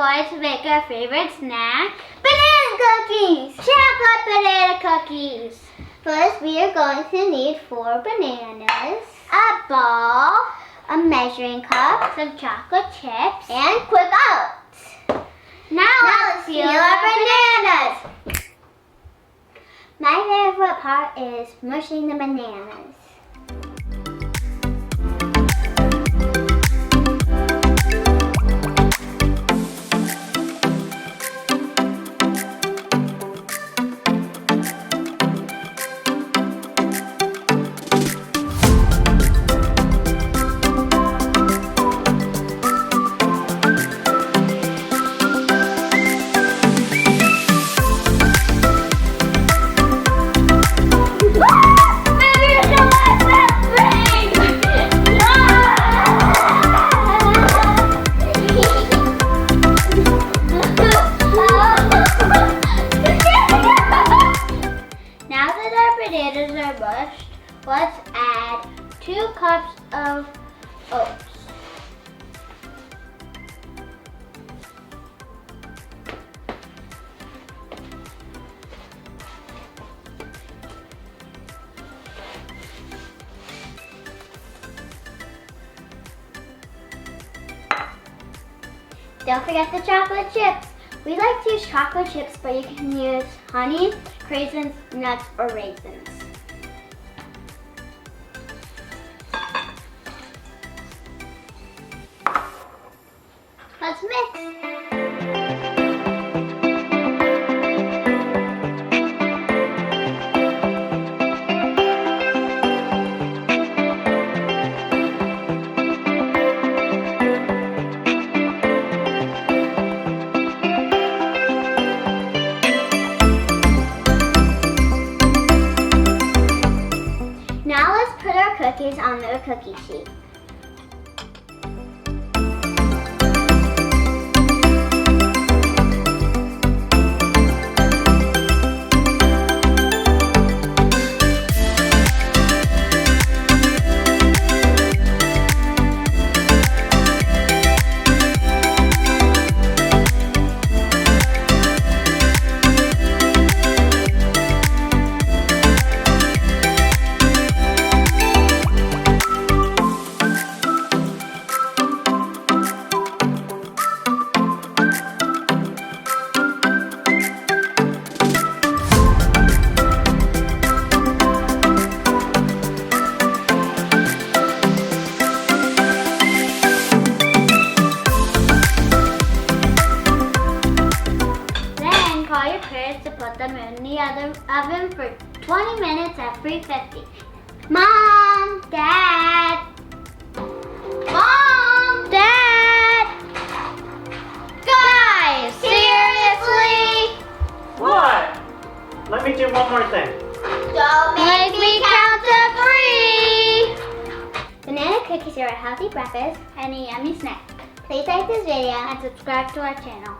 going to make our favorite snack, banana cookies! Chocolate banana cookies! First, we are going to need 4 bananas, a ball, a measuring cup, some chocolate chips, and quick oats. Now let's peel our bananas! My favorite part is mushing the bananas. Potatoes are mushed. Let's add 2 cups of oats. Don't forget the chocolate chips. We like to use chocolate chips, but you can use honey, craisins, nuts, or raisins. Let's mix. Now let's put our cookies on the cookie sheet. Call your parents to put them in the oven for 20 minutes at 350. Mom, Dad. Mom, Dad. Guys, seriously? What? Let me do one more thing. Don't make me count to 3. Banana cookies are a healthy breakfast and a yummy snack. Please like this video and subscribe to our channel.